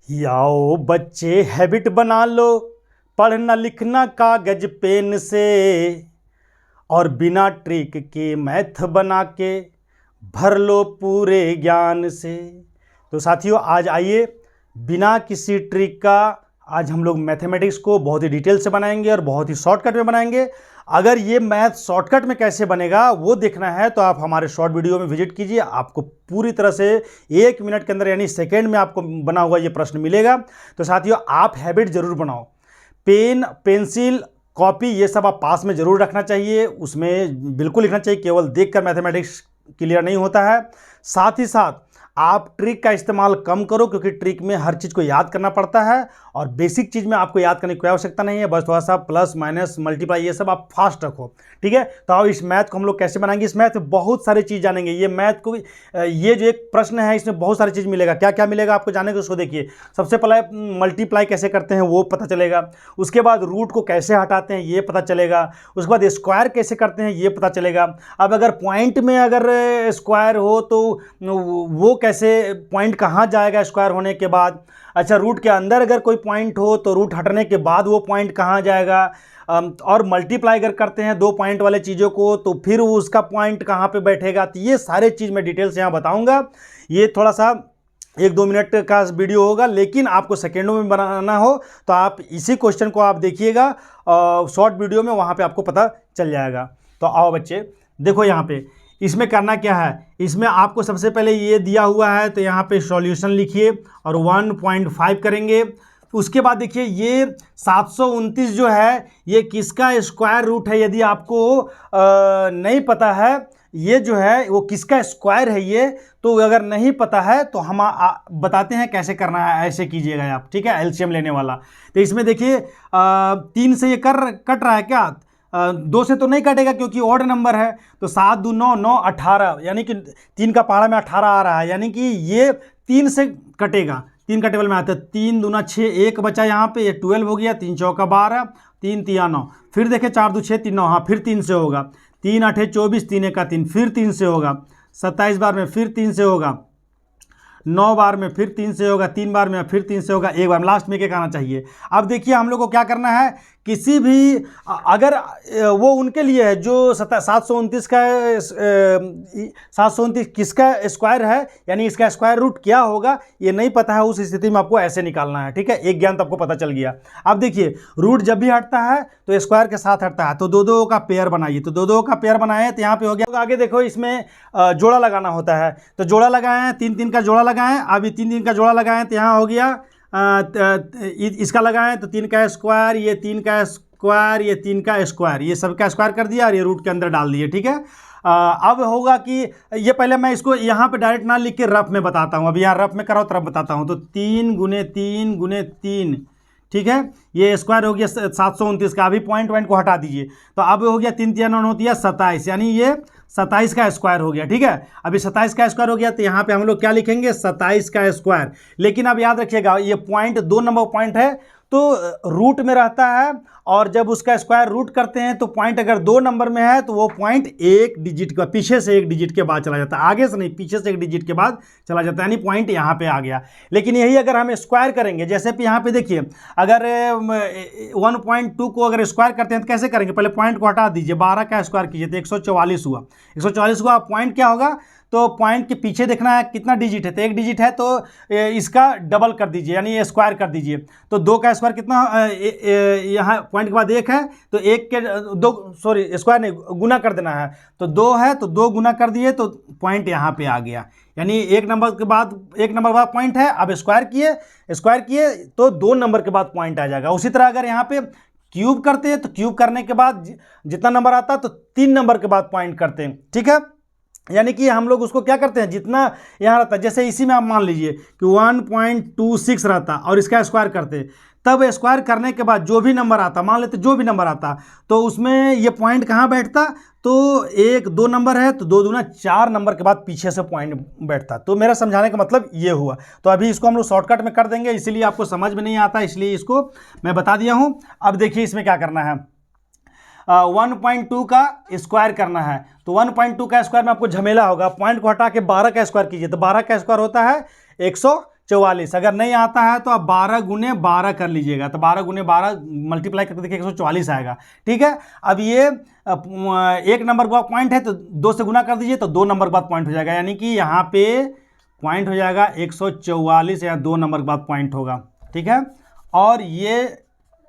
याओ बच्चे हैबिट बना लो पढ़ना लिखना कागज पेन से, और बिना ट्रिक के मैथ बना के भर लो पूरे ज्ञान से। तो साथियों आज आइए बिना किसी ट्रिक का आज हम लोग मैथमेटिक्स को बहुत ही डिटेल से बनाएंगे और बहुत ही शॉर्टकट में बनाएंगे। अगर ये मैथ शॉर्टकट में कैसे बनेगा वो देखना है तो आप हमारे शॉर्ट वीडियो में विजिट कीजिए। आपको पूरी तरह से 1 मिनट के अंदर यानी सेकेंड में आपको बना हुआ ये प्रश्न मिलेगा। तो साथियों आप हैबिट जरूर बनाओ, पेन पेंसिल कॉपी ये सब आप पास में जरूर रखना चाहिए, उसमें बिल्कुल लिखना चाहिए, केवल देखकर मैथमेटिक्स क्लियर नहीं होता है। साथ ही साथ आप ट्रिक का इस्तेमाल कम करो क्योंकि ट्रिक में हर चीज़ को याद करना पड़ता है और बेसिक चीज़ में आपको याद करने की कोई आवश्यकता नहीं है। बस थोड़ा सा प्लस माइनस मल्टीप्लाई ये सब आप फास्ट रखो, ठीक है। तो आओ इस मैथ को हम लोग कैसे बनाएंगे। इस मैथ में बहुत सारी चीज़ जानेंगे। ये मैथ को ये जो एक प्रश्न है इसमें बहुत सारी चीज़ मिलेगा। क्या क्या मिलेगा आपको जाने को उसको देखिए। सबसे पहले मल्टीप्लाई कैसे करते हैं वो पता चलेगा, उसके बाद रूट को कैसे हटाते हैं ये पता चलेगा, उसके बाद स्क्वायर कैसे करते हैं ये पता चलेगा। अब अगर पॉइंट में अगर स्क्वायर हो तो वो कैसे पॉइंट कहाँ जाएगा स्क्वायर होने के बाद। अच्छा रूट के अंदर अगर कोई पॉइंट हो तो रूट हटने के बाद वो पॉइंट कहाँ जाएगा। और मल्टीप्लाई अगर करते हैं 2 पॉइंट वाले चीज़ों को तो फिर उसका पॉइंट कहाँ पे बैठेगा। तो ये सारे चीज़ मैं डिटेल से यहाँ बताऊँगा। ये थोड़ा सा 1-2 मिनट का वीडियो होगा लेकिन आपको सेकेंडों में बनाना हो तो आप इसी क्वेश्चन को आप देखिएगा शॉर्ट वीडियो में, वहाँ पे आपको पता चल जाएगा। तो आओ बच्चे देखो यहाँ पे इसमें करना क्या है। इसमें आपको सबसे पहले ये दिया हुआ है तो यहाँ पे सॉल्यूशन लिखिए और 1.5 करेंगे। उसके बाद देखिए ये 729 जो है ये किसका स्क्वायर रूट है। यदि आपको नहीं पता है ये जो है वो किसका स्क्वायर है ये, तो अगर नहीं पता है तो हम बताते हैं कैसे करना है। ऐसे कीजिएगा आप, ठीक है, एलसीएम लेने वाला। तो इसमें देखिए 3 से ये कट रहा है क्या, 2 से तो नहीं कटेगा क्योंकि ऑड नंबर है। तो 7 दूनी 9, 9 18 यानी कि 3 का पहाड़ा में 18 आ रहा है, यानी कि ये 3 से कटेगा। 3 का टेबल में आता है 3 दूना 6, 1 बचा यहाँ पे, ये 12 हो गया, 3 चौका 12, 3 तिया 9, फिर देखें 4 2 6 3 9, हाँ फिर 3 से होगा, 3 8 24, 3 1 3, फिर 3 से होगा, 27 बार में फिर 3 से होगा, 9 बार में फिर 3 से होगा, 3 बार में फिर 3 से होगा, 1 बार लास्ट में 1 आना चाहिए। अब देखिए हम लोग को क्या करना है, किसी भी अगर वो उनके लिए है जो 729 का 729 किसका स्क्वायर है यानी इसका स्क्वायर रूट क्या होगा ये नहीं पता है, उस स्थिति में आपको ऐसे निकालना है, ठीक है। एक ज्ञान तो आपको पता चल गया। अब देखिए रूट जब भी हटता है तो स्क्वायर के साथ हटता है, तो 2-2 का पेयर बनाइए। तो 2-2 का पेयर बनाए तो यहाँ पे हो गया। आगे देखो इसमें जोड़ा लगाना होता है, तो जोड़ा लगाए हैं, 3-3 का जोड़ा लगाएं। अभी 3-3 का जोड़ा लगाएं तो यहाँ हो गया इसका लगाएं तो 3 का स्क्वायर, ये 3 का स्क्वायर, ये 3 का स्क्वायर, ये सब का स्क्वायर कर दिया और ये रूट के अंदर डाल दिए, ठीक है। अब होगा कि ये पहले मैं इसको यहाँ पे डायरेक्ट ना लिख के रफ में बताता हूँ। अभी यहाँ रफ में कराओ तब बताता हूँ। तो 3 गुने 3 गुने 3, ठीक है, ये स्क्वायर हो गया 729 का। अभी पॉइंट को हटा दीजिए तो अब हो गया 3 3 9 9 27, यानी ये 27 का स्क्वायर हो गया, ठीक है। अभी 27 का स्क्वायर हो गया तो यहाँ पे हम लोग क्या लिखेंगे 27 का स्क्वायर। लेकिन अब याद रखिएगा ये पॉइंट 2 नंबर पॉइंट है तो रूट में रहता है, और जब उसका स्क्वायर रूट करते हैं तो पॉइंट अगर 2 नंबर में है तो वो पॉइंट 1 डिजिट का पीछे से 1 डिजिट के बाद चला जाता है, आगे से नहीं, पीछे से 1 डिजिट के बाद चला जाता है, यानी पॉइंट यहाँ पे आ गया। लेकिन यही अगर हम स्क्वायर करेंगे, जैसे कि यहाँ पे देखिए अगर 1.2 को अगर स्क्वायर करते हैं तो कैसे करेंगे, पहले पॉइंट को हटा दीजिए, 12 का स्क्वायर कीजिए तो 144 हुआ। 144 हुआ, पॉइंट क्या होगा, तो पॉइंट के पीछे देखना है कितना डिजिट है, तो 1 डिजिट है तो इसका डबल कर दीजिए यानी स्क्वायर कर दीजिए। तो 2 का स्क्वायर कितना, यहाँ पॉइंट के बाद 1 है तो 1 के 2 सॉरी स्क्वायर नहीं गुना कर देना है, तो 2 है तो 2 गुना कर दिए तो पॉइंट यहाँ पे आ गया, यानी 1 नंबर के बाद 1 नंबर बाद पॉइंट है। अब स्क्वायर किए तो 2 नंबर के बाद पॉइंट आ जाएगा। उसी तरह अगर यहाँ पे क्यूब करते हैं तो क्यूब करने के बाद जितना नंबर आता है तो 3 नंबर के बाद पॉइंट करते हैं, ठीक है। यानी कि हम लोग उसको क्या करते हैं जितना यहाँ रहता है, जैसे इसी में आप मान लीजिए कि 1.26 रहता और इसका स्क्वायर करते, तब स्क्वायर करने के बाद जो भी नंबर आता, मान लेते जो भी नंबर आता तो उसमें ये पॉइंट कहाँ बैठता, तो 1-2 नंबर है तो 2 दूना 4 नंबर के बाद पीछे से पॉइंट बैठता। तो मेरा समझाने का मतलब ये हुआ। तो अभी इसको हम लोग शॉर्टकट में कर देंगे, इसीलिए आपको समझ में नहीं आता, इसलिए इसको मैं बता दिया हूँ। अब देखिए इसमें क्या करना है, 1.2 का स्क्वायर करना है, तो 1.2 का स्क्वायर में आपको झमेला होगा, पॉइंट को हटा के 12 का स्क्वायर कीजिए तो 12 का स्क्वायर होता है 100 144। अगर नहीं आता है तो आप 12 गुने 12 कर लीजिएगा, तो 12 गुने 12 मल्टीप्लाई करके देखिए 144 आएगा। ठीक है, अब ये 1 नंबर के बाद पॉइंट है तो 2 से गुना कर दीजिए तो 2 नंबर के बाद पॉइंट हो जाएगा, यानी कि यहाँ पे पॉइंट हो जाएगा 144 या 2 नंबर के बाद पॉइंट होगा। ठीक है, और ये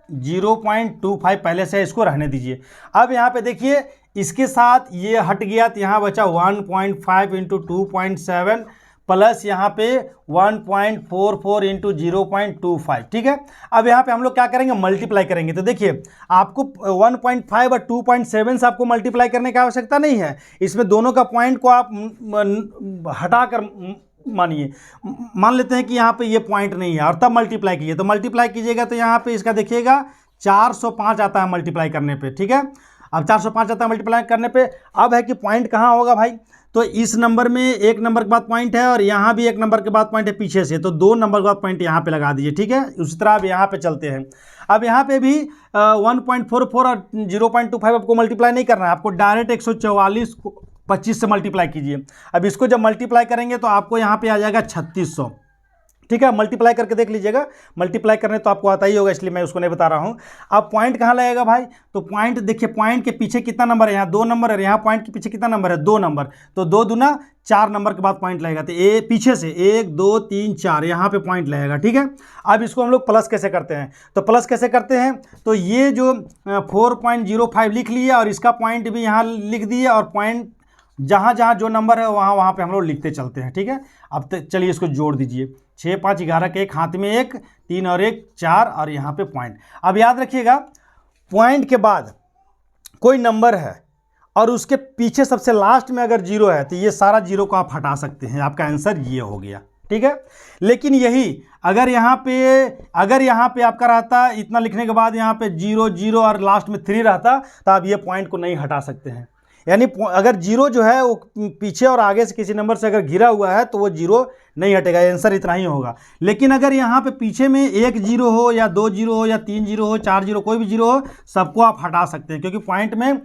0.25 पहले से इसको रहने दीजिए। अब यहाँ पे देखिए इसके साथ ये हट गया तो यहाँ बचा 1.5 इंटू 2.7 प्लस यहाँ पे 1.44 इंटू 0.25। ठीक है, अब यहाँ पे हम लोग क्या करेंगे, मल्टीप्लाई करेंगे। तो देखिए आपको 1.5 और 2.7 से आपको मल्टीप्लाई करने की आवश्यकता नहीं है, इसमें दोनों का पॉइंट को आप हटाकर मानिए, मान लेते हैं कि यहाँ पे ये पॉइंट नहीं है और तब मल्टीप्लाई कीजिए। तो मल्टीप्लाई कीजिएगा तो यहाँ पे इसका देखिएगा 405 आता है मल्टीप्लाई करने पे। ठीक है, अब 405 आता है मल्टीप्लाई करने पे। अब है कि पॉइंट कहाँ होगा भाई, तो इस नंबर में 1 नंबर के बाद पॉइंट है और यहाँ भी 1 नंबर के बाद पॉइंट है पीछे से, तो 2 नंबर के बाद पॉइंट यहाँ पे लगा दीजिए। ठीक है, उसी तरह अब यहाँ पे चलते हैं। अब यहाँ पे भी 1.44 और 0.25 आपको मल्टीप्लाई नहीं करना है, आपको डायरेक्ट 144 को 25 से मल्टीप्लाई कीजिए। अब इसको जब मल्टीप्लाई करेंगे तो आपको यहाँ पे आ जाएगा 3600। ठीक है, मल्टीप्लाई करके देख लीजिएगा, मल्टीप्लाई करने तो आपको आता ही होगा, इसलिए मैं उसको नहीं बता रहा हूँ। अब पॉइंट कहाँ लगेगा भाई, तो पॉइंट देखिए पॉइंट के पीछे कितना नंबर है, यहाँ 2 नंबर है, यहाँ पॉइंट के पीछे कितना नंबर है, 2 नंबर, तो 2 दूना 4 नंबर के बाद पॉइंट लगेगा। तो ए पीछे से 1 2 3 4 यहाँ पे पॉइंट लगेगा। ठीक है, अब इसको हम लोग प्लस कैसे करते हैं, तो प्लस कैसे करते हैं, तो ये जो 4.05 लिख लिए और इसका पॉइंट भी यहाँ लिख दिए और पॉइंट जहाँ जहाँ जो नंबर है वहाँ वहाँ पे हम लोग लिखते चलते हैं। ठीक है, अब चलिए इसको जोड़ दीजिए, 6 5 11 के एक हाथ में 1, 3 और 1 4 और यहाँ पे पॉइंट। अब याद रखिएगा पॉइंट के बाद कोई नंबर है और उसके पीछे सबसे लास्ट में अगर 0 है तो ये सारा 0 को आप हटा सकते हैं, आपका आंसर ये हो गया। ठीक है, लेकिन यही अगर यहाँ पे आपका रहता इतना लिखने के बाद यहाँ पे 0 0 और लास्ट में 3 रहता तो आप ये पॉइंट को नहीं हटा सकते हैं। यानी अगर 0 जो है वो पीछे और आगे से किसी नंबर से अगर घिरा हुआ है तो वो 0 नहीं हटेगा, आंसर इतना ही होगा। लेकिन अगर यहाँ पे पीछे में 1 0 हो या 2 0 हो या 3 0 हो 4 0 कोई भी 0 हो, सबको आप हटा सकते हैं, क्योंकि पॉइंट में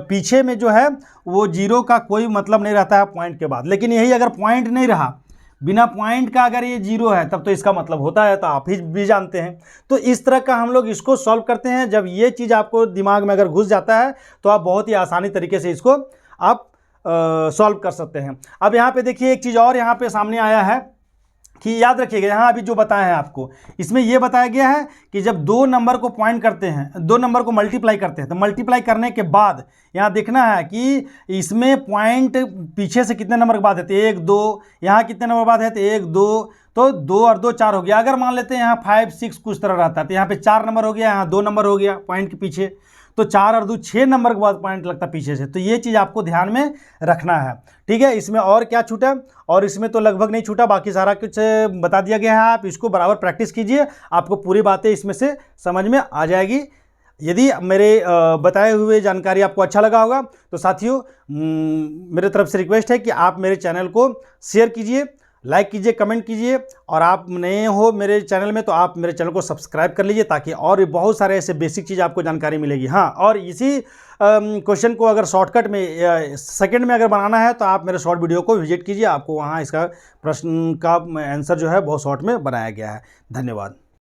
पीछे में जो है वो 0 का कोई मतलब नहीं रहता है पॉइंट के बाद। लेकिन यही अगर पॉइंट नहीं रहा, बिना पॉइंट का अगर ये 0 है तब तो इसका मतलब होता है, तो आप ही भी जानते हैं। तो इस तरह का हम लोग इसको सॉल्व करते हैं। जब ये चीज़ आपको दिमाग में अगर घुस जाता है तो आप बहुत ही आसानी तरीके से इसको आप सॉल्व कर सकते हैं। अब यहाँ पे देखिए एक चीज़ और यहाँ पे सामने आया है कि याद रखिएगा, यहाँ अभी जो बताया है आपको इसमें यह बताया गया है कि जब 2 नंबर को पॉइंट करते हैं, 2 नंबर को मल्टीप्लाई करते हैं, तो मल्टीप्लाई करने के बाद यहाँ देखना है कि इसमें पॉइंट पीछे से कितने नंबर के बाद है, तो 1 2, यहाँ कितने नंबर बाद है तो 1 2, तो 2 और 2 4 हो गया। अगर मान लेते हैं यहाँ 5 6 कुछ तरह रहता है तो यहाँ पे 4 नंबर हो गया, यहाँ 2 नंबर हो गया पॉइंट के पीछे, तो 4 और 2 6 नंबर के बाद पॉइंट लगता पीछे से। तो ये चीज़ आपको ध्यान में रखना है। ठीक है, इसमें और क्या छूटा, और इसमें तो लगभग नहीं छूटा, बाकी सारा कुछ बता दिया गया है। आप इसको बराबर प्रैक्टिस कीजिए, आपको पूरी बातें इसमें से समझ में आ जाएगी। यदि मेरे बताए हुए जानकारी आपको अच्छा लगा होगा तो साथियों मेरे तरफ से रिक्वेस्ट है कि आप मेरे चैनल को शेयर कीजिए, लाइक कीजिए, कमेंट कीजिए, और आप नए हो मेरे चैनल में तो आप मेरे चैनल को सब्सक्राइब कर लीजिए, ताकि और भी बहुत सारे ऐसे बेसिक चीज़ आपको जानकारी मिलेगी। हाँ, और इसी क्वेश्चन को अगर शॉर्टकट में सेकंड में अगर बनाना है तो आप मेरे शॉर्ट वीडियो को विजिट कीजिए, आपको वहाँ इसका प्रश्न का आंसर जो है बहुत शॉर्ट में बनाया गया है। धन्यवाद।